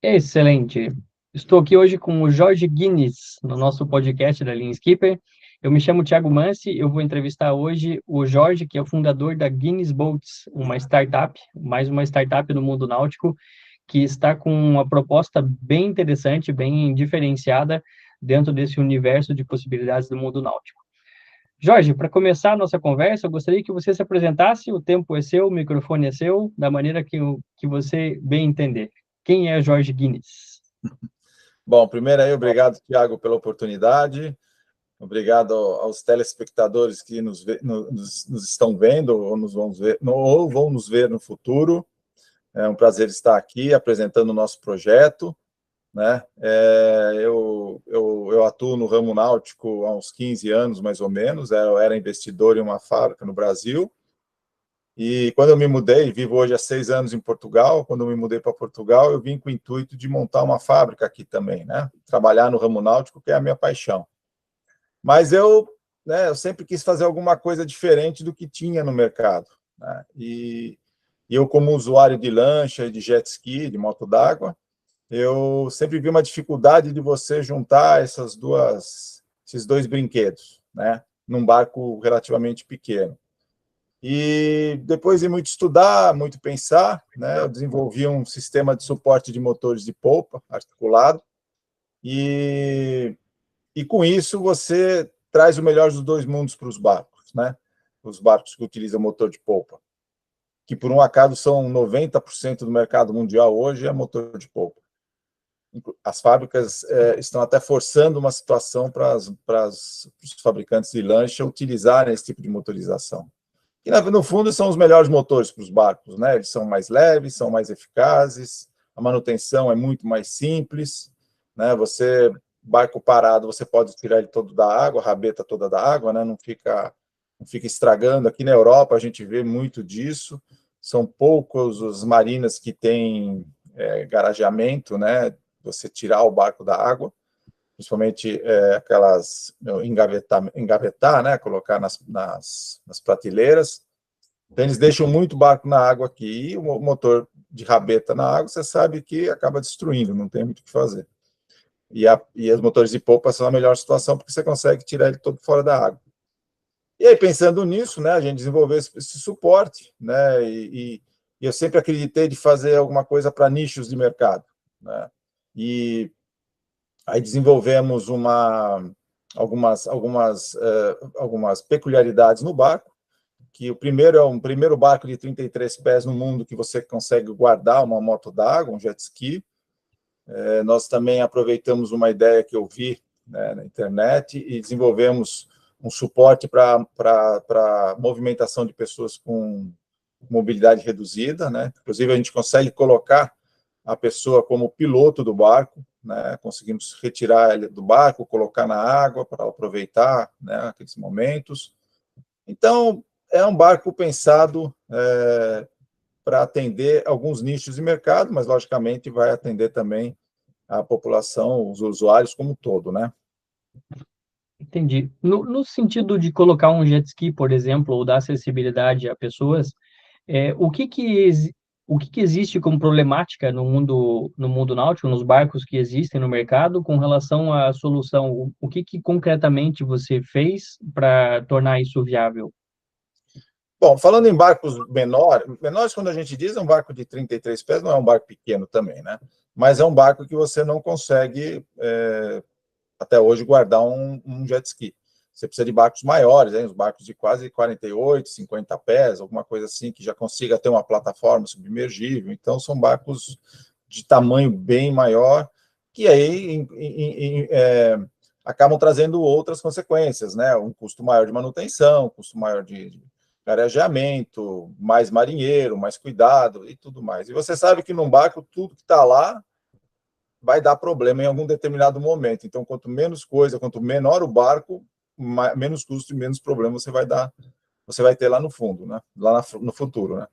Excelente. Estou aqui hoje com o Jorge Guinness, no nosso podcast da Lean Skipper. Eu me chamo Thiago Mansi, eu vou entrevistar hoje o Jorge, que é o fundador da Guinness Boats, uma startup, mais uma startup no mundo náutico, que está com uma proposta bem interessante, bem diferenciada dentro desse universo de possibilidades do mundo náutico. Jorge, para começar a nossa conversa, eu gostaria que você se apresentasse, o tempo é seu, o microfone é seu, da maneira que você bem entender. Quem é Jorge Guinness? Bom, primeiro aí, obrigado, Thiago, pela oportunidade. Obrigado aos telespectadores que nos estão vendo ou ou vão nos ver no futuro. É um prazer estar aqui apresentando o nosso projeto, né? Eu atuo no ramo náutico há uns 15 anos, mais ou menos. Eu era investidor em uma fábrica no Brasil. E quando eu me mudei, vivo hoje há 6 anos em Portugal. Quando eu me mudei para Portugal, eu vim com o intuito de montar uma fábrica aqui também, né? Trabalhar no ramo náutico, que é a minha paixão. Mas eu sempre quis fazer alguma coisa diferente do que tinha no mercado, né? E eu, como usuário de lancha, de jet ski, de moto d'água, eu sempre vi uma dificuldade de você juntar esses dois brinquedos, né? Num barco relativamente pequeno. E depois de muito estudar, muito pensar, né, eu desenvolvi um sistema de suporte de motores de polpa articulado, e com isso você traz o melhor dos dois mundos para os barcos, né? Os barcos que utilizam motor de polpa, que por um acaso são 90% do mercado mundial hoje é motor de polpa. As fábricas estão até forçando uma situação para os fabricantes de lancha utilizarem esse tipo de motorização. E, no fundo, são os melhores motores para os barcos, né? Eles são mais leves, são mais eficazes, a manutenção é muito mais simples, né? Barco parado, você pode tirar ele todo da água, a rabeta toda da água, né? Não fica estragando. Aqui na Europa, a gente vê muito disso. São poucos os marinas que têm garageamento, né? Você tirar o barco da água, principalmente aquelas engavetar, né? Colocar nas prateleiras. Então, eles deixam muito barco na água aqui, e o motor de rabeta na água, você sabe que acaba destruindo, não tem muito o que fazer. E os motores de polpa são a melhor situação, porque você consegue tirar ele todo fora da água. E aí, pensando nisso, né, a gente desenvolveu esse suporte, né, e eu sempre acreditei de fazer alguma coisa para nichos de mercado, né, e aí desenvolvemos algumas peculiaridades no barco, que o primeiro é um primeiro barco de 33 pés no mundo que você consegue guardar uma moto d'água, um jet ski. Nós também aproveitamos uma ideia que eu vi, né, na internet, e desenvolvemos um suporte para movimentação de pessoas com mobilidade reduzida, né? Inclusive, a gente consegue colocar a pessoa como piloto do barco, né? Conseguimos retirar ele do barco, colocar na água para aproveitar, né, aqueles momentos. Então, é um barco pensado para atender alguns nichos de mercado, mas, logicamente, vai atender também a população, os usuários como um todo, né? Entendi. No sentido de colocar um jet ski, por exemplo, ou dar acessibilidade a pessoas, o que que existe como problemática no mundo náutico, nos barcos que existem no mercado, com relação à solução? O que que concretamente você fez para tornar isso viável? Bom, falando em barcos menores, quando a gente diz, é um barco de 33 pés, não é um barco pequeno também, né? Mas é um barco que você não consegue, até hoje, guardar um jet ski. Você precisa de barcos maiores, hein? Os barcos de quase 48, 50 pés, alguma coisa assim, que já consiga ter uma plataforma submergível. Então, são barcos de tamanho bem maior, que aí acabam trazendo outras consequências, né? Um custo maior de manutenção, um custo maior de garageamento, mais marinheiro, mais cuidado e tudo mais. E você sabe que num barco, tudo que está lá vai dar problema em algum determinado momento. Então, quanto menos coisa, quanto menor o barco, menos custo e menos problema você vai ter lá no fundo, né? Lá no futuro, né?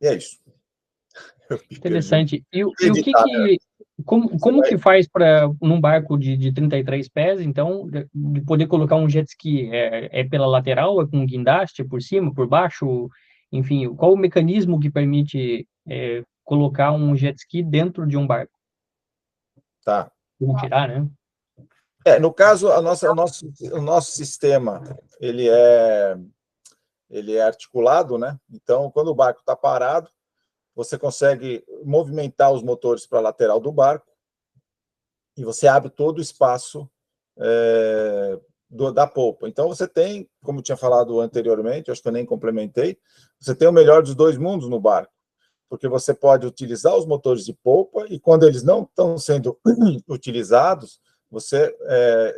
E é isso. Interessante. E o que Editar, né? que, como que faz para, num barco de 33 pés, então, de poder colocar um jet ski? É pela lateral, é com guindaste, por cima, por baixo? Enfim, qual o mecanismo que permite colocar um jet ski dentro de um barco? Tá. Ou tirar, né? No caso, o nosso sistema, ele é articulado, né? Então, quando o barco está parado, você consegue movimentar os motores para a lateral do barco e você abre todo o espaço da polpa. Então, você tem, como eu tinha falado anteriormente, acho que eu nem complementei, você tem o melhor dos dois mundos no barco, porque você pode utilizar os motores de polpa e, quando eles não estão sendo utilizados, você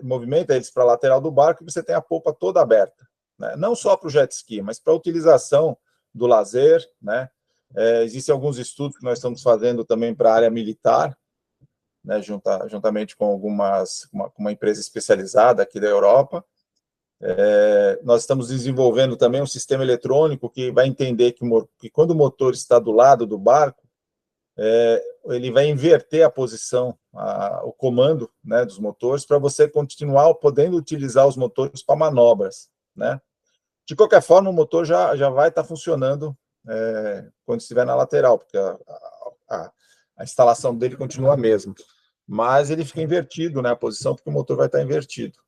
movimenta eles para a lateral do barco e você tem a polpa toda aberta, né? Não só para o jet ski, mas para a utilização do lazer, né? Existem alguns estudos que nós estamos fazendo também para a área militar, né, juntamente com uma empresa especializada aqui da Europa. Nós estamos desenvolvendo também um sistema eletrônico que vai entender que quando o motor está do lado do barco, ele vai inverter a posição, o comando, né, dos motores, para você continuar podendo utilizar os motores para manobras, né? De qualquer forma, o motor já vai estar funcionando quando estiver na lateral, porque a instalação dele continua a mesma. Mas ele fica invertido, né, a posição, porque o motor vai estar invertido.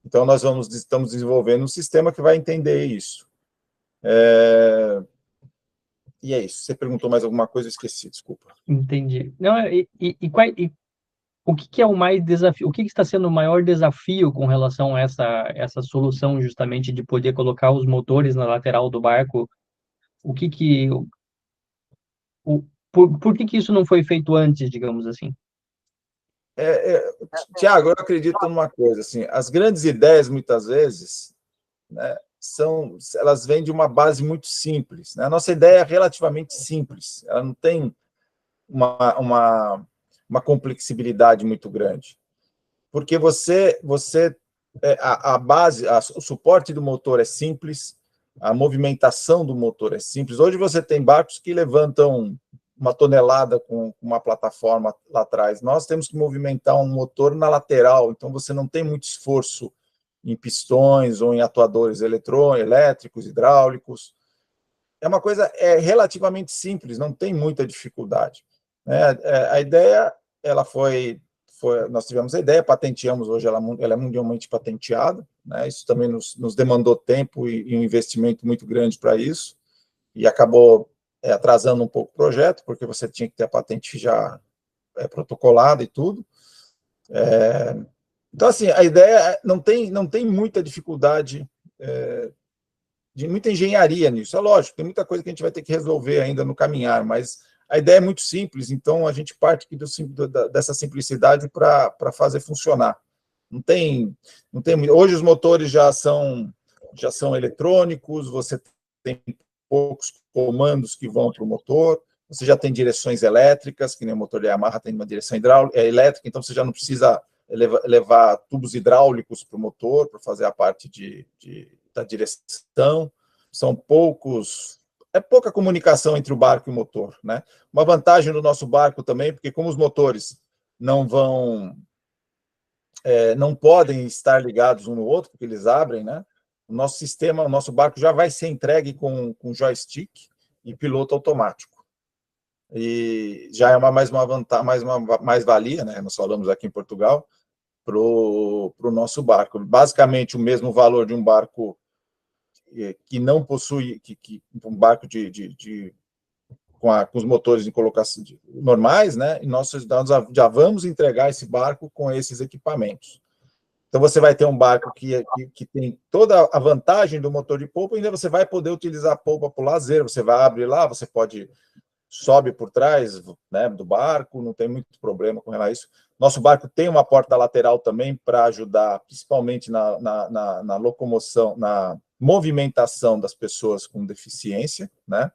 Então, nós estamos desenvolvendo um sistema que vai entender isso. E é isso. Você perguntou mais alguma coisa? Eu esqueci, desculpa. Entendi. Não, o que é o mais desafio? O que está sendo o maior desafio com relação a essa solução, justamente, de poder colocar os motores na lateral do barco? O que que por que isso não foi feito antes, digamos assim? Tiago, eu acredito numa coisa, assim, as grandes ideias, muitas vezes, né, elas vêm de uma base muito simples, né? A nossa ideia é relativamente simples, ela não tem uma complexibilidade muito grande, porque a base, o suporte do motor é simples, a movimentação do motor é simples. Hoje você tem barcos que levantam 1 tonelada com uma plataforma lá atrás. Nós temos que movimentar um motor na lateral, então você não tem muito esforço em pistões ou em atuadores elétricos, hidráulicos. É uma coisa relativamente simples, não tem muita dificuldade. A ideia, nós tivemos a ideia, patenteamos hoje, ela é mundialmente patenteada, né? Isso também nos demandou tempo e um investimento muito grande para isso, e acabou atrasando um pouco o projeto, porque você tinha que ter a patente já protocolada e tudo. Então, assim, a ideia não tem muita dificuldade, de muita engenharia nisso. É lógico, tem muita coisa que a gente vai ter que resolver ainda no caminhar, mas a ideia é muito simples, então a gente parte aqui dessa simplicidade para fazer funcionar. Hoje os motores já são eletrônicos, você tem poucos comandos que vão para o motor, você já tem direções elétricas, que nem o motor de Yamaha tem uma direção elétrica, então você já não precisa levar tubos hidráulicos para o motor para fazer a parte da direção. É pouca comunicação entre o barco e o motor, né? Uma vantagem do nosso barco também, porque como os motores não podem estar ligados um no outro, porque eles abrem, né? O nosso barco já vai ser entregue com joystick e piloto automático. E já é mais uma mais-valia, né? Nós falamos aqui em Portugal, para o nosso barco. Basicamente, o mesmo valor de um barco que não possui, um barco com os motores em colocação normais, né? E nós já vamos entregar esse barco com esses equipamentos. Então, você vai ter um barco que tem toda a vantagem do motor de polpa, e ainda você vai poder utilizar a polpa para o lazer. Você vai abrir lá, você sobe por trás, né, do barco, não tem muito problema com relação a isso. Nosso barco tem uma porta lateral também para ajudar, principalmente na locomoção, na movimentação das pessoas com deficiência, né?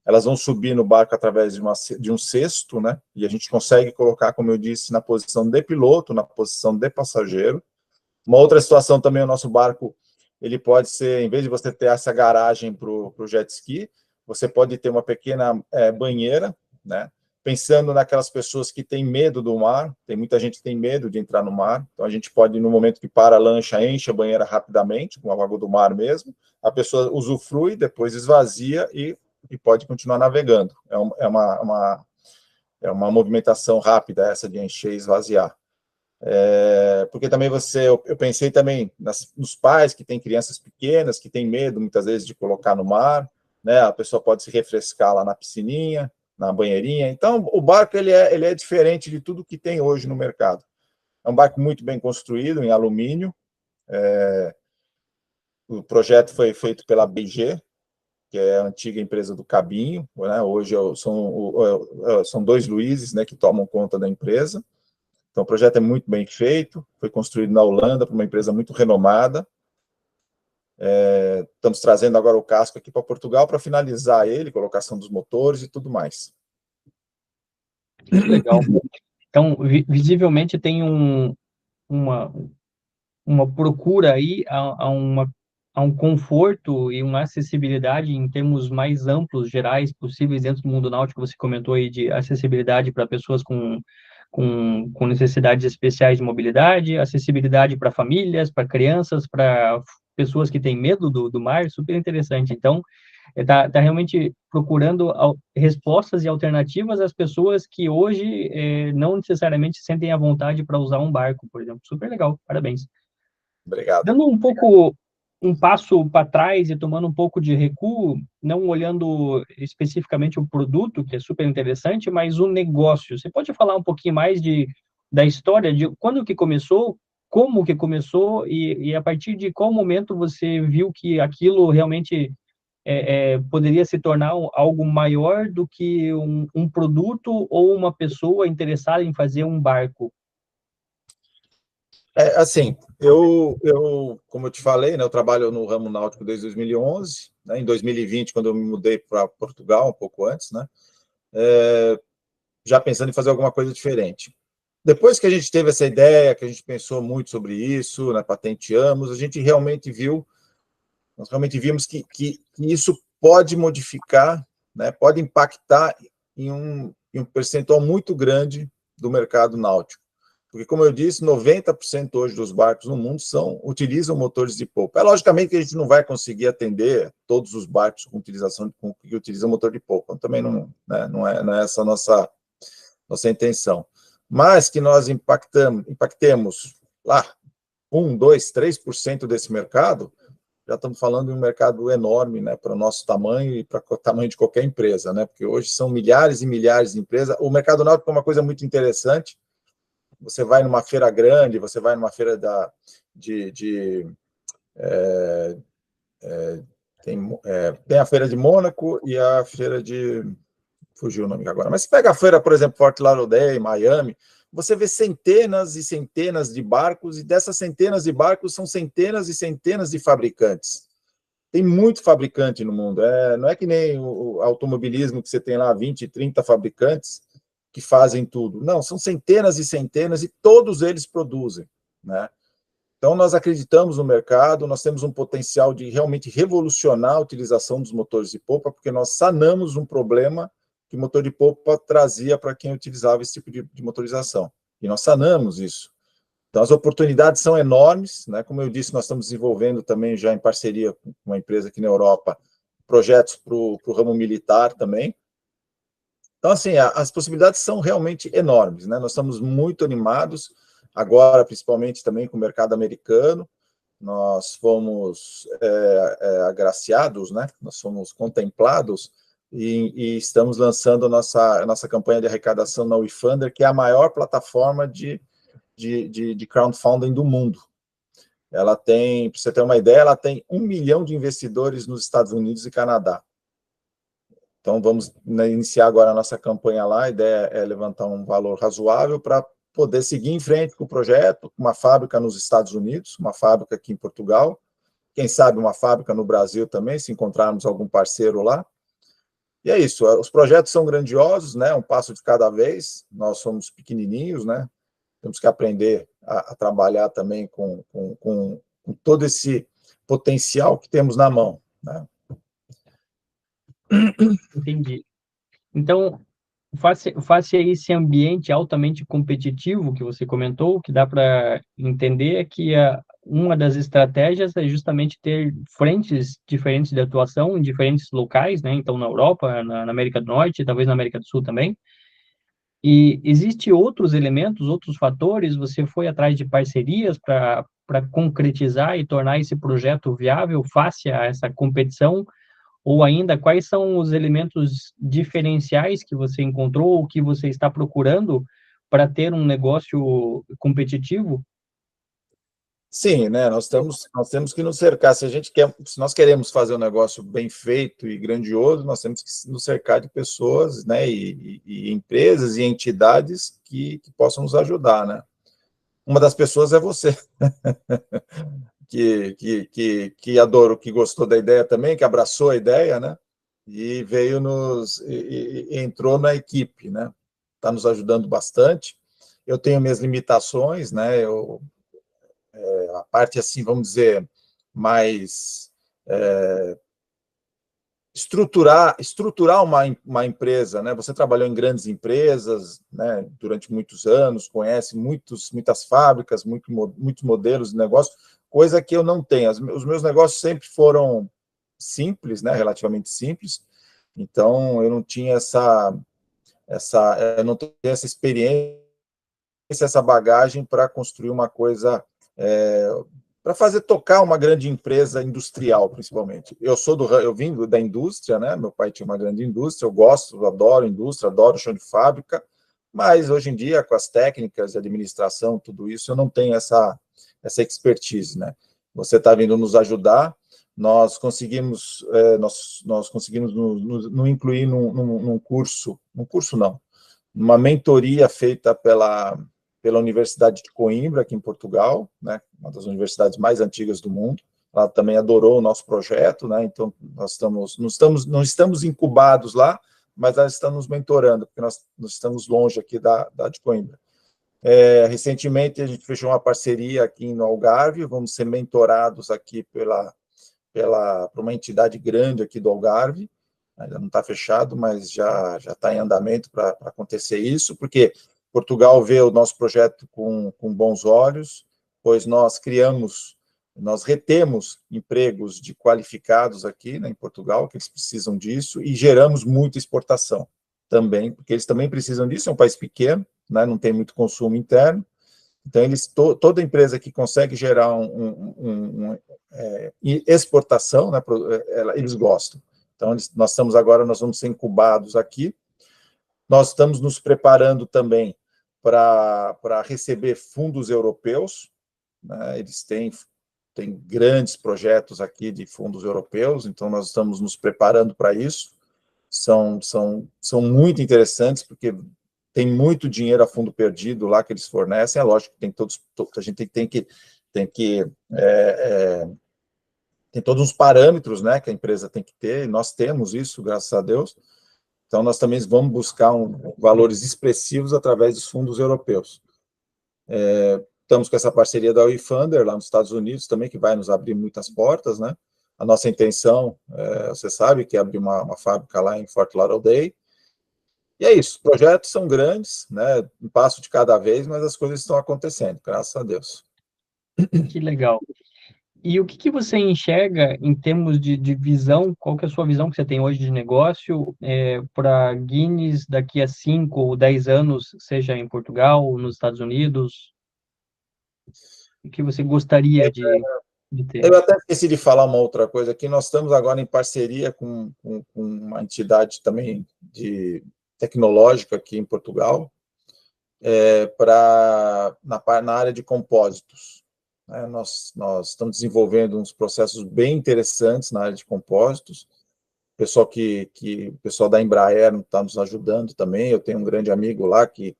Elas vão subir no barco através de um cesto, né? E a gente consegue colocar, como eu disse, na posição de piloto, na posição de passageiro. Uma outra situação também, o nosso barco, ele pode ser, em vez de você ter essa garagem para o jet ski, você pode ter uma pequena banheira, né? Pensando naquelas pessoas que têm medo do mar, tem muita gente que tem medo de entrar no mar, então a gente pode, no momento que para a lancha, enche a banheira rapidamente, com a água do mar mesmo, a pessoa usufrui, depois esvazia e e pode continuar navegando. É uma movimentação rápida essa de encher e esvaziar. Porque também eu pensei também nos pais que têm crianças pequenas, que têm medo muitas vezes de colocar no mar, né? A pessoa pode se refrescar lá na piscininha, na banheirinha. Então, o barco ele é diferente de tudo que tem hoje no mercado. É um barco muito bem construído, em alumínio. O projeto foi feito pela BG, que é a antiga empresa do Cabinho, né? Hoje são dois Luizes, né, que tomam conta da empresa. Então, o projeto é muito bem feito, foi construído na Holanda por uma empresa muito renomada. Estamos trazendo agora o casco aqui para Portugal para finalizar ele, colocação dos motores e tudo mais. Legal. Então, visivelmente tem uma, uma procura aí a um conforto e uma acessibilidade em termos mais amplos, gerais, possíveis dentro do mundo náutico. Você comentou aí de acessibilidade para pessoas com necessidades especiais de mobilidade, acessibilidade para famílias, para crianças, para pessoas que têm medo do mar, super interessante. Então, tá realmente procurando respostas e alternativas às pessoas que hoje não necessariamente sentem a vontade para usar um barco, por exemplo. Super legal, parabéns. Obrigado. Dando um passo para trás e tomando um pouco de recuo, não olhando especificamente o produto, que é super interessante, mas o negócio. Você pode falar um pouquinho mais da história, de quando que começou, como que começou e a partir de qual momento você viu que aquilo realmente poderia se tornar algo maior do que um produto ou uma pessoa interessada em fazer um barco? Assim, como eu te falei, né, eu trabalho no ramo náutico desde 2011, né, em 2020, quando eu me mudei para Portugal, um pouco antes, né, já pensando em fazer alguma coisa diferente. Depois que a gente teve essa ideia, que a gente pensou muito sobre isso, né, patenteamos, nós realmente vimos que isso pode modificar, né, pode impactar em um percentual muito grande do mercado náutico. Porque, como eu disse, 90% hoje dos barcos no mundo utilizam motores de polpa. Logicamente que a gente não vai conseguir atender todos os barcos que utilizam motor de polpa. Também não, né, não é essa a nossa intenção. Mas que nós impactemos lá 1, 2, 3% desse mercado, já estamos falando de um mercado enorme, né, para o nosso tamanho e para o tamanho de qualquer empresa, né, porque hoje são milhares e milhares de empresas. O mercado náutico é uma coisa muito interessante. Você vai numa feira grande, você vai numa feira tem a feira de Mônaco e a feira de... Fugiu o nome agora. Mas se pega a feira, por exemplo, Fort Lauderdale, Miami, você vê centenas e centenas de barcos, e dessas centenas de barcos são centenas e centenas de fabricantes. Tem muito fabricante no mundo. Não é que nem o automobilismo, que você tem lá 20, 30 fabricantes que fazem tudo. Não, são centenas e centenas, e todos eles produzem, né? Então, nós acreditamos no mercado, nós temos um potencial de realmente revolucionar a utilização dos motores de polpa, porque nós sanamos um problema que o motor de polpa trazia para quem utilizava esse tipo de motorização. E nós sanamos isso. Então, as oportunidades são enormes, né? Como eu disse, nós estamos desenvolvendo também, já em parceria com uma empresa aqui na Europa, projetos para o ramo militar também. Então, assim, as possibilidades são realmente enormes, né? Nós estamos muito animados, agora, principalmente também com o mercado americano. Nós fomos agraciados, né? Nós fomos contemplados e estamos lançando a nossa campanha de arrecadação na WeFunder, que é a maior plataforma de crowdfunding do mundo. Ela tem, para você ter uma ideia, ela tem 1 milhão de investidores nos Estados Unidos e Canadá. Então, vamos, né, iniciar agora a nossa campanha lá. A ideia é levantar um valor razoável para poder seguir em frente com o projeto, uma fábrica nos Estados Unidos, uma fábrica aqui em Portugal, quem sabe uma fábrica no Brasil também, se encontrarmos algum parceiro lá. E é isso, os projetos são grandiosos, né, um passo de cada vez, nós somos pequenininhos, né, temos que aprender a trabalhar também com todo esse potencial que temos na mão, né. Entendi. Então, face a esse ambiente altamente competitivo que você comentou, o que dá para entender é que uma das estratégias é justamente ter frentes diferentes de atuação em diferentes locais, né? Então, na Europa, na América do Norte, talvez na América do Sul também. E existe outros elementos, outros fatores? Você foi atrás de parcerias para concretizar e tornar esse projeto viável face a essa competição? Ou ainda, quais são os elementos diferenciais que você encontrou ou que você está procurando para ter um negócio competitivo? Sim, né? Nós temos que nos cercar. Se nós queremos fazer um negócio bem feito e grandioso, nós temos que nos cercar de pessoas, né? E empresas e entidades que possam nos ajudar, né? Uma das pessoas é você, que adorou, que gostou da ideia também, que abraçou a ideia, né? E veio e entrou na equipe, né? Está nos ajudando bastante. Eu tenho minhas limitações, né? A parte, assim, vamos dizer, mais estruturar uma empresa, né? Você trabalhou em grandes empresas, né, durante muitos anos, conhece muitas fábricas, muitos modelos de negócio, coisa que eu não tenho. Os meus negócios sempre foram simples, né, relativamente simples, então eu não tinha eu não tenho essa experiência, essa bagagem para construir uma coisa, para fazer tocar uma grande empresa industrial, principalmente. Eu vim da indústria, né? Meu pai tinha uma grande indústria, eu adoro indústria, adoro chão de fábrica, mas hoje em dia, com as técnicas de administração, tudo isso, eu não tenho essa expertise, né? Você está vindo nos ajudar, nós conseguimos, nós conseguimos nos incluir num curso não, uma mentoria feita pela Universidade de Coimbra, aqui em Portugal, né, uma das universidades mais antigas do mundo. Ela também adorou o nosso projeto, né, então nós não estamos incubados lá, mas ela está nos mentorando, porque nós estamos longe aqui da de Coimbra. Recentemente, a gente fechou uma parceria aqui no Algarve, vamos ser mentorados aqui por uma entidade grande aqui do Algarve, ainda não está fechado, mas já está em andamento para acontecer isso, porque Portugal vê o nosso projeto com bons olhos, pois nós retemos empregos de qualificados aqui, né, em Portugal, que eles precisam disso, e geramos muita exportação também, porque eles também precisam disso, é um país pequeno, né, não tem muito consumo interno, então toda empresa que consegue gerar exportação, né, eles gostam. Então, nós vamos ser incubados aqui. Nós estamos nos preparando também para receber fundos europeus, né? Eles têm grandes projetos aqui de fundos europeus, então nós estamos nos preparando para isso. São muito interessantes, porque tem muito dinheiro a fundo perdido lá que eles fornecem. É lógico que a gente tem todos os parâmetros, né, que a empresa tem que ter, e nós temos isso, graças a Deus. Então, nós também vamos buscar valores expressivos através dos fundos europeus. Estamos com essa parceria da WeFunder, lá nos Estados Unidos, também, que vai nos abrir muitas portas, né? A nossa intenção, você sabe, que é abrir uma fábrica lá em Fort Lauderdale. E é isso, os projetos são grandes, né? Um passo de cada vez, mas as coisas estão acontecendo, graças a Deus. Que legal. E o que que você enxerga em termos de visão? Qual que é a sua visão que você tem hoje de negócio para Guinness daqui a 5 ou 10 anos, seja em Portugal ou nos Estados Unidos? O que você gostaria de ter? Eu até esqueci de falar uma outra coisa aqui. Nós estamos agora em parceria com uma entidade também tecnológica aqui em Portugal, na área de compósitos. Né? Nós estamos desenvolvendo uns processos bem interessantes na área de compósitos. O pessoal da Embraer está nos ajudando também. Eu tenho um grande amigo lá que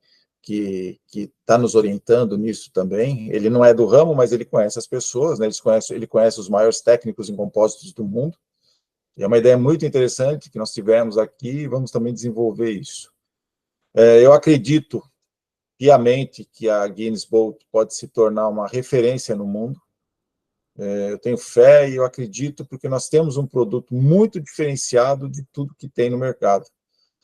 está nos orientando nisso também. Ele não é do ramo, mas ele conhece as pessoas, né? Ele conhece os maiores técnicos em compósitos do mundo. E é uma ideia muito interessante que nós tivemos aqui e vamos também desenvolver isso. Eu acredito piamente que a Guinness Bolt pode se tornar uma referência no mundo. Eu tenho fé e eu acredito, porque nós temos um produto muito diferenciado de tudo que tem no mercado.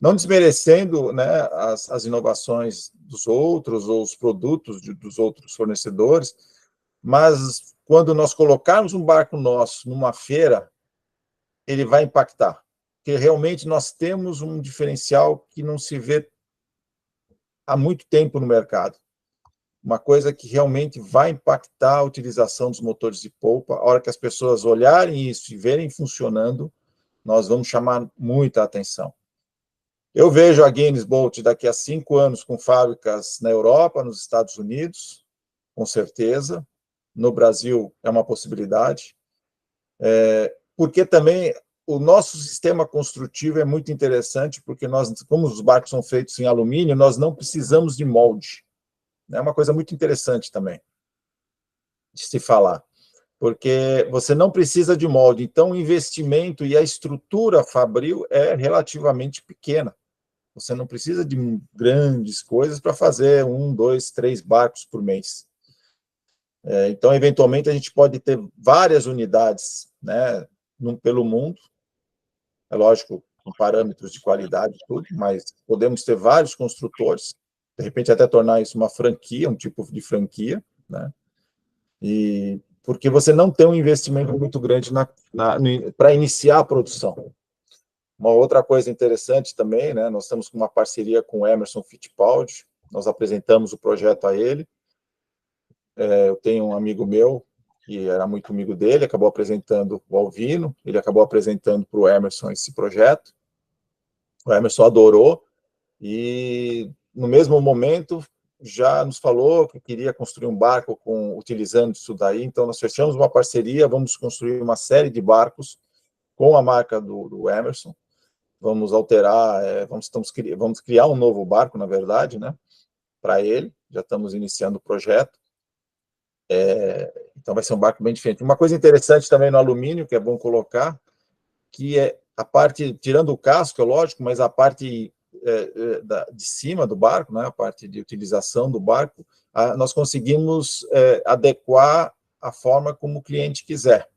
Não desmerecendo, né, as inovações dos outros ou os produtos dos outros fornecedores, mas quando nós colocarmos um barco nosso numa feira, ele vai impactar. Porque realmente nós temos um diferencial que não se vê há muito tempo no mercado. Uma coisa que realmente vai impactar a utilização dos motores de polpa. A hora que as pessoas olharem isso e verem funcionando, nós vamos chamar muita atenção. Eu vejo a Guinness Bolt daqui a 5 anos com fábricas na Europa, nos Estados Unidos, com certeza. No Brasil é uma possibilidade. Porque também o nosso sistema construtivo é muito interessante, porque nós, como os barcos são feitos em alumínio, nós não precisamos de molde. É uma coisa muito interessante também de se falar, porque você não precisa de molde, então o investimento e a estrutura fabril é relativamente pequena. Você não precisa de grandes coisas para fazer 1, 2, 3 barcos por mês. Então, eventualmente, a gente pode ter várias unidades, né, pelo mundo, é lógico, com parâmetros de qualidade e tudo, mas podemos ter vários construtores, de repente até tornar isso uma franquia, um tipo de franquia, né? E porque você não tem um investimento muito grande para iniciar a produção. Uma outra coisa interessante também, né? Nós estamos com uma parceria com o Emerson Fittipaldi, nós apresentamos o projeto a ele. Eu tenho um amigo meu que era muito amigo dele, acabou apresentando o Alvino, ele acabou apresentando para o Emerson esse projeto. O Emerson adorou e, no mesmo momento, já nos falou que queria construir um barco utilizando isso daí. Então, nós fechamos uma parceria, vamos construir uma série de barcos com a marca do Emerson. Vamos alterar, vamos criar um novo barco, na verdade, né, para ele. Já estamos iniciando o projeto. Então, vai ser um barco bem diferente. Uma coisa interessante também no alumínio, que é bom colocar, que é a parte, tirando o casco, é lógico, mas a parte de cima do barco, né, a parte de utilização do barco, nós conseguimos adequar a forma como o cliente quiser.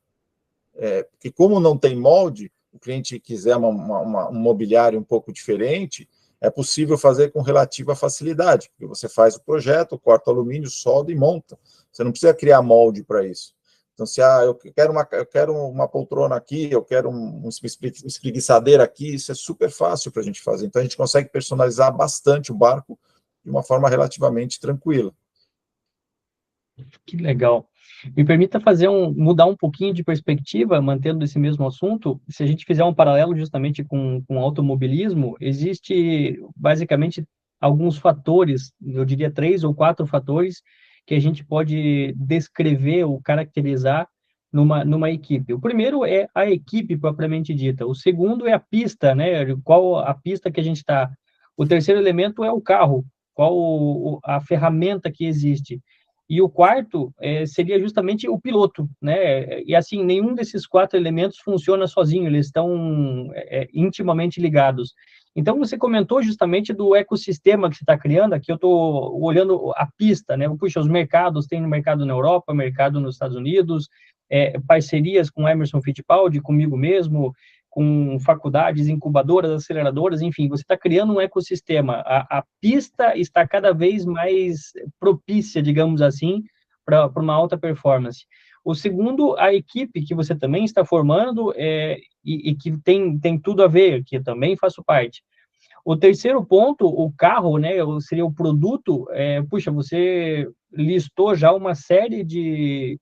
Porque como não tem molde, o cliente quiser um mobiliário um pouco diferente, é possível fazer com relativa facilidade, porque você faz o projeto, corta o alumínio, solda e monta. Você não precisa criar molde para isso. Então, se eu quero uma poltrona aqui, eu quero uma espreguiçadeira aqui, isso é super fácil para a gente fazer. Então, a gente consegue personalizar bastante o barco de uma forma relativamente tranquila. Que legal. Me permita mudar um pouquinho de perspectiva, mantendo esse mesmo assunto. Se a gente fizer um paralelo justamente com automobilismo, existe basicamente alguns fatores, eu diria 3 ou 4 fatores, que a gente pode descrever ou caracterizar numa equipe. O primeiro é a equipe propriamente dita. O segundo é a pista, né? Qual a pista que a gente está. O terceiro elemento é o carro, qual a ferramenta que existe. E o quarto seria justamente o piloto, né? E assim, nenhum desses 4 elementos funciona sozinho, eles estão intimamente ligados. Então, você comentou justamente do ecossistema que você está criando, aqui eu estou olhando a pista, né? Puxa, os mercados, tem mercado na Europa, mercado nos Estados Unidos, parcerias com Emerson Fittipaldi, comigo mesmo, com faculdades, incubadoras, aceleradoras, enfim, você está criando um ecossistema. A pista está cada vez mais propícia, digamos assim, para uma alta performance. O segundo, a equipe que você também está formando e que tem tudo a ver, que eu também faço parte. O terceiro ponto, o carro, né, seria o produto. Puxa, você listou já uma série de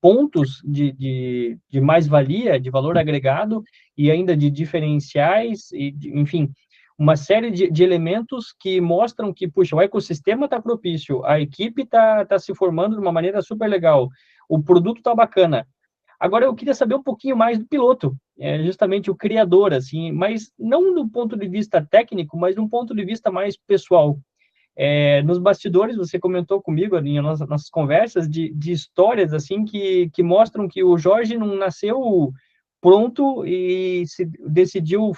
pontos de mais-valia, de valor agregado e ainda de diferenciais, enfim, uma série de elementos que mostram que, puxa, o ecossistema está propício, a equipe está se formando de uma maneira super legal, o produto está bacana. Agora, eu queria saber um pouquinho mais do piloto, justamente o criador, assim, mas não do ponto de vista técnico, mas de um ponto de vista mais pessoal. Nos bastidores, você comentou comigo em nossas conversas de histórias assim que mostram que o Jorge não nasceu pronto e decidiu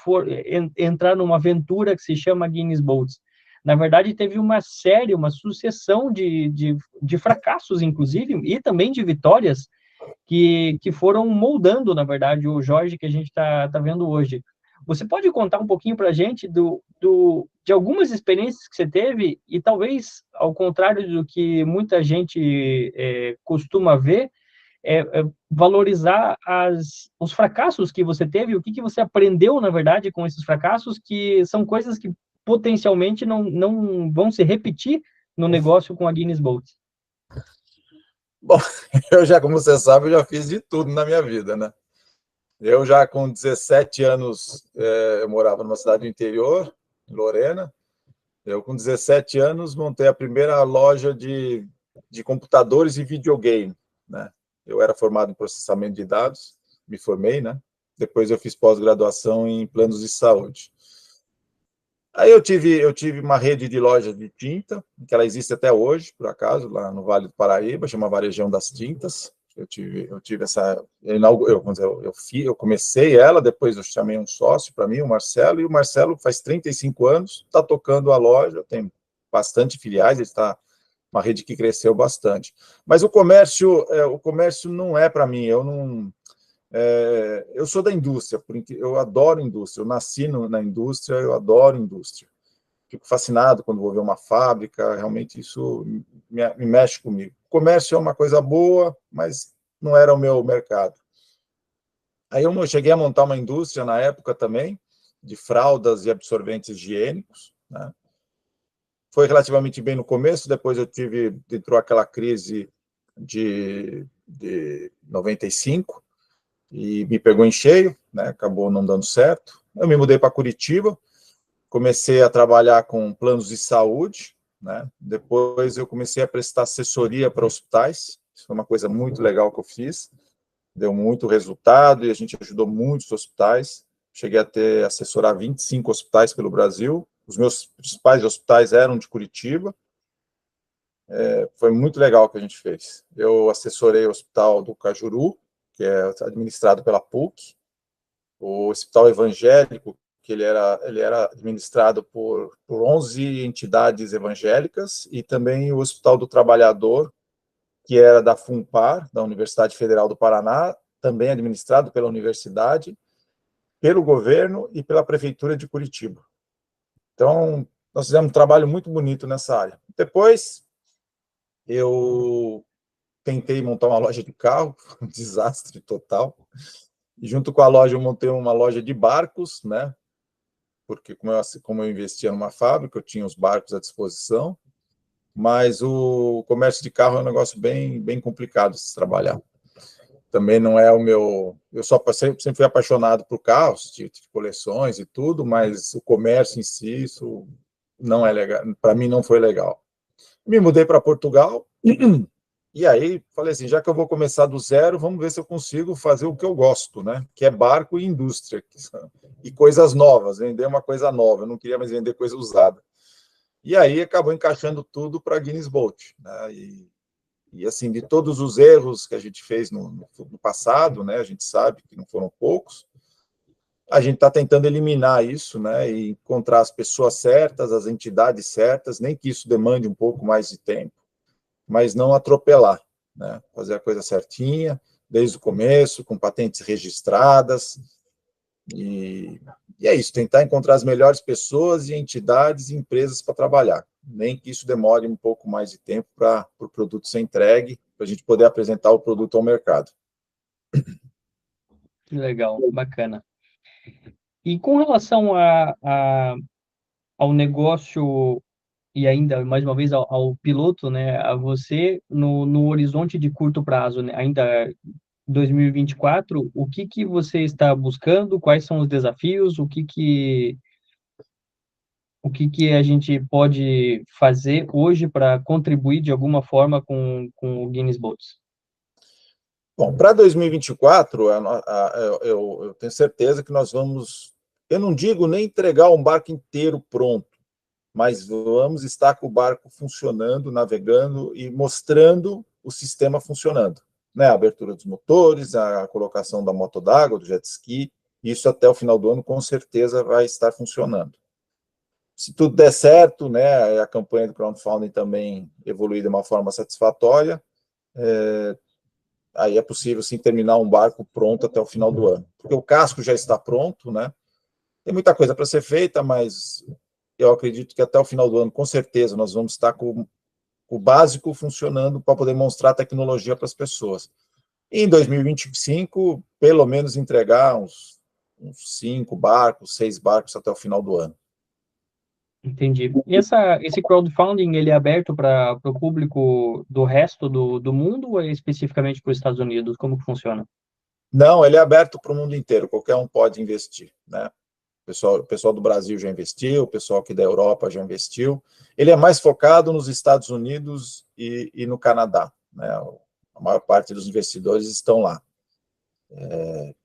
entrar numa aventura que se chama Guinness Boats. Na verdade, teve uma sucessão de fracassos, inclusive, e também de vitórias que foram moldando, na verdade, o Jorge que a gente está vendo hoje. Você pode contar um pouquinho para a gente de algumas experiências que você teve e talvez, ao contrário do que muita gente costuma ver, valorizar os fracassos que você teve, o que você aprendeu, na verdade, com esses fracassos, que são coisas que potencialmente não vão se repetir no negócio com a Guinness Bolt. Bom, como você sabe, eu já fiz de tudo na minha vida, né? Eu já com 17 anos, eu morava numa cidade do interior, em Lorena. Eu com 17 anos montei a primeira loja de computadores e videogame, né? Eu era formado em processamento de dados, me formei, né? Depois eu fiz pós-graduação em planos de saúde. Aí eu tive uma rede de lojas de tinta, que ela existe até hoje, por acaso, lá no Vale do Paraíba, chama Varejão das Tintas. Eu tive essa... Eu comecei ela, depois eu chamei um sócio para mim, o Marcelo, e o Marcelo faz 35 anos, está tocando a loja, tem bastante filiais, ele está uma rede que cresceu bastante. Mas o comércio não é para mim, eu sou da indústria, eu adoro indústria, eu nasci na indústria, eu adoro indústria. Fico fascinado quando vou ver uma fábrica, realmente isso me mexe comigo. O comércio é uma coisa boa, mas não era o meu mercado. Aí eu cheguei a montar uma indústria na época também, de fraldas e absorventes higiênicos, né? Foi relativamente bem no começo, depois entrou aquela crise de 95, e me pegou em cheio, né? Acabou não dando certo. Eu me mudei para Curitiba, comecei a trabalhar com planos de saúde, né? Depois eu comecei a prestar assessoria para hospitais, isso foi uma coisa muito legal que eu fiz, deu muito resultado e a gente ajudou muitos hospitais. Cheguei a assessorar 25 hospitais pelo Brasil, os meus principais hospitais eram de Curitiba. Foi muito legal o que a gente fez. Eu assessorei o Hospital do Cajuru, que é administrado pela PUC, o Hospital Evangélico, que ele era administrado por 11 entidades evangélicas, e também o Hospital do Trabalhador, que era da FUNPAR, da Universidade Federal do Paraná, também administrado pela universidade, pelo governo e pela Prefeitura de Curitiba. Então, nós fizemos um trabalho muito bonito nessa área. Depois, eu tentei montar uma loja de carro, um desastre total. E junto com a loja, eu montei uma loja de barcos, né? Porque como eu investia numa fábrica, eu tinha os barcos à disposição, mas o comércio de carro é um negócio bem, bem complicado de se trabalhar. Também não é o meu... Eu sempre fui apaixonado por carros, tive coleções e tudo, mas o comércio em si, isso não é legal. Para mim, não foi legal. Me mudei para Portugal, e aí falei assim, já que eu vou começar do zero, vamos ver se eu consigo fazer o que eu gosto, né? Que é barco e indústria, e coisas novas, vender uma coisa nova, eu não queria mais vender coisa usada. E aí acabou encaixando tudo para a Guinness Bolt, né? E assim, de todos os erros que a gente fez no passado, né? A gente sabe que não foram poucos, a gente está tentando eliminar isso, né? E encontrar as pessoas certas, as entidades certas, nem que isso demande um pouco mais de tempo, mas não atropelar, né? Fazer a coisa certinha, desde o começo, com patentes registradas, e é isso, tentar encontrar as melhores pessoas e entidades e empresas para trabalhar, nem que isso demore um pouco mais de tempo para o produto ser entregue, para a gente poder apresentar o produto ao mercado. Legal, bacana. E com relação ao negócio e ainda, mais uma vez, ao piloto, né, a você, no horizonte de curto prazo, né, ainda 2024, o que você está buscando? Quais são os desafios? O que a gente pode fazer hoje para contribuir de alguma forma com o Guinness Boats? Bom, para 2024, eu tenho certeza que nós vamos, eu não digo nem entregar um barco inteiro pronto, mas vamos estar com o barco funcionando, navegando e mostrando o sistema funcionando, né? A abertura dos motores, a colocação da moto d'água, do jet ski, isso até o final do ano com certeza vai estar funcionando. Se tudo der certo, né, a campanha do crowdfunding também evoluir de uma forma satisfatória, aí é possível sim terminar um barco pronto até o final do ano, porque o casco já está pronto, né? Tem muita coisa para ser feita, mas eu acredito que até o final do ano, com certeza, nós vamos estar com o básico funcionando para poder mostrar a tecnologia para as pessoas. E em 2025, pelo menos entregar uns 5 barcos, 6 barcos até o final do ano. Entendi. E esse crowdfunding, ele é aberto para o público do resto do mundo ou é especificamente para os Estados Unidos? Como que funciona? Não, ele é aberto para o mundo inteiro, qualquer um pode o pessoal do Brasil já investiu, o pessoal aqui da Europa já investiu. Ele é mais focado nos Estados Unidos e no Canadá, né? A maior parte dos investidores estão lá.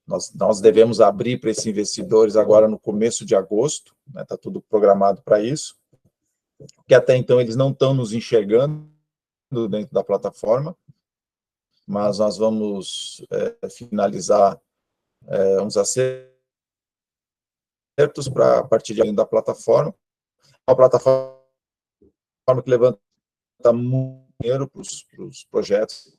Nós devemos abrir para esses investidores agora no começo de agosto, né? Está tudo programado para isso, porque até então eles não estão nos enxergando dentro da plataforma, mas nós vamos finalizar uns acertos para a partir de dentro da plataforma. Uma plataforma que levanta muito dinheiro para os projetos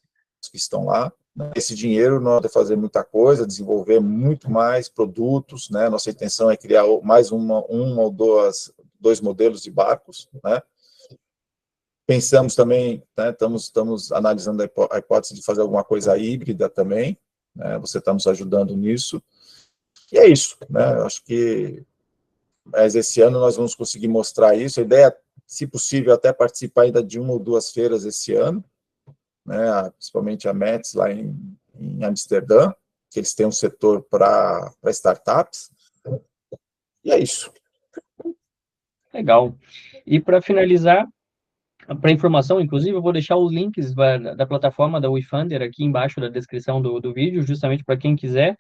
que estão lá. Esse dinheiro nós vamos fazer muita coisa, desenvolver muito mais produtos, né? Nossa intenção é criar mais uma ou dois modelos de barcos, né? Pensamos também, né, estamos analisando a hipótese de fazer alguma coisa híbrida também, né? Você está nos ajudando nisso. E é isso, né? Eu acho que mas esse ano nós vamos conseguir mostrar isso. A ideia, se possível, até participar ainda de uma ou duas feiras esse ano, né? Principalmente a METS lá em Amsterdã, que eles têm um setor para startups. E é isso. Legal. E para finalizar, para informação, inclusive, eu vou deixar os links da plataforma da WeFunder aqui embaixo da descrição do vídeo, justamente para quem quiser.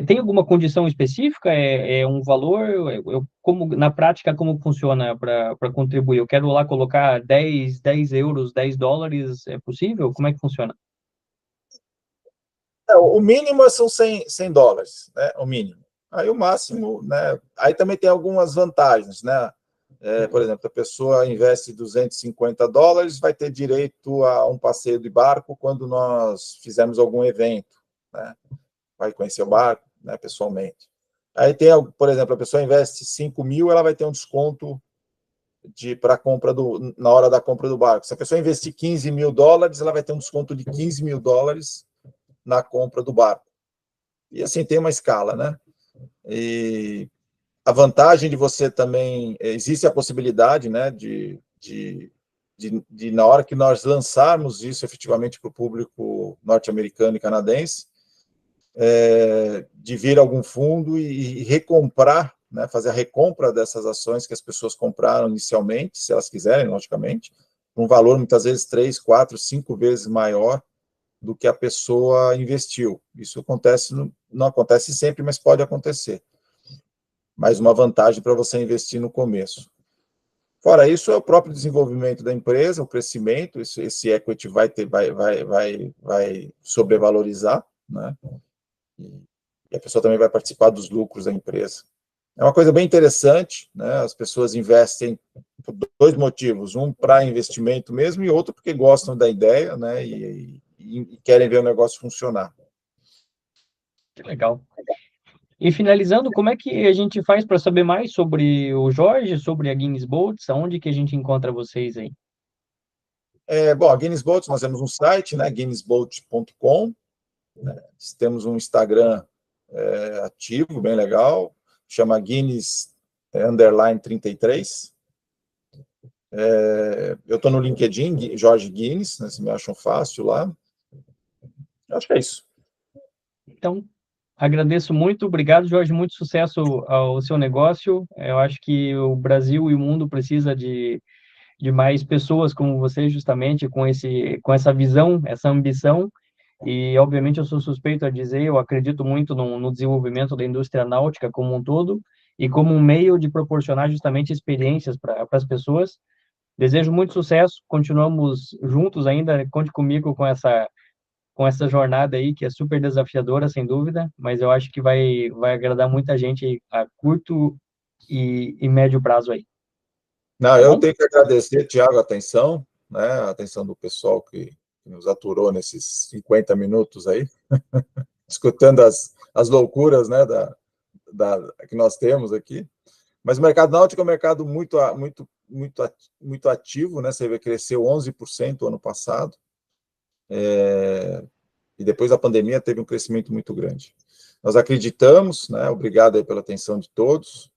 Tem alguma condição específica? É um valor? Como, na prática, como funciona para contribuir? Eu quero lá colocar 10 euros, 10 dólares, é possível? Como é que funciona? O mínimo são 100 dólares, né? O mínimo. Aí o máximo, né? Aí também tem algumas vantagens, né? Por exemplo, a pessoa investe 250 dólares, vai ter direito a um passeio de barco quando nós fizermos algum evento, né? Vai conhecer o barco, né, pessoalmente. Aí tem, por exemplo, a pessoa investe 5 mil, ela vai ter um desconto para compra na hora da compra do barco. Se a pessoa investir 15 mil dólares, ela vai ter um desconto de 15 mil dólares na compra do barco. E assim tem uma escala, né? E a vantagem de você também, existe a possibilidade, né, de na hora que nós lançarmos isso efetivamente para o público norte-americano e canadense, de vir algum fundo e recomprar, né, fazer a recompra dessas ações que as pessoas compraram inicialmente, se elas quiserem, logicamente, um valor muitas vezes 3, 4, 5 vezes maior do que a pessoa investiu. Isso acontece, não acontece sempre, mas pode acontecer. Mais uma vantagem para você investir no começo. Fora isso, é o próprio desenvolvimento da empresa, o crescimento, esse equity vai sobrevalorizar, né? E a pessoa também vai participar dos lucros da empresa. É uma coisa bem interessante, né? As pessoas investem por dois motivos, um para investimento mesmo e outro porque gostam da ideia, né? E querem ver o negócio funcionar. Que legal. E finalizando, como é que a gente faz para saber mais sobre o Jorge, sobre a Guinness Boats? Aonde que a gente encontra vocês aí? Bom, a Guinness Boats, nós temos um site, né? guinnessboat.com. Né? Temos um Instagram ativo, bem legal, chama Guinness _ 33. Eu estou no LinkedIn, Jorge Guinness, né? Vocês me acham fácil lá. Acho que é isso. Então, agradeço muito, obrigado, Jorge, muito sucesso ao seu negócio. Eu acho que o Brasil e o mundo precisa de mais pessoas como você, justamente, com essa visão, essa ambição. E, obviamente, eu sou suspeito a dizer, eu acredito muito no desenvolvimento da indústria náutica como um todo e como um meio de proporcionar justamente experiências para as pessoas. Desejo muito sucesso, continuamos juntos ainda, conte comigo com essa jornada aí, que é super desafiadora, sem dúvida, mas eu acho que vai agradar muita gente a curto e médio prazo aí. Não, Tá eu bom? tenho que agradecer, Tiago, a atenção, né? A atenção do pessoal que nos aturou nesses 50 minutos aí, escutando as loucuras, né, que nós temos aqui. Mas o mercado náutico é um mercado muito ativo, né? Você vê, cresceu 11% ano passado, e depois da pandemia teve um crescimento muito grande. Nós acreditamos, né? Obrigado aí pela atenção de todos,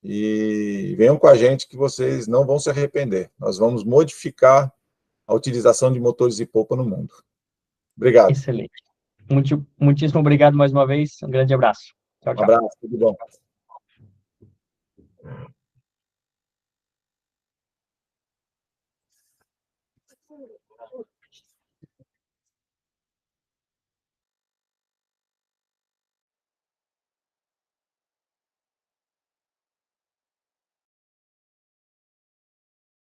e venham com a gente que vocês não vão se arrepender. Nós vamos modificar a utilização de motores de polpa no mundo. Obrigado. Excelente. Muitíssimo obrigado mais uma vez. Um grande abraço. Tchau, Um tchau. abraço, tudo bom.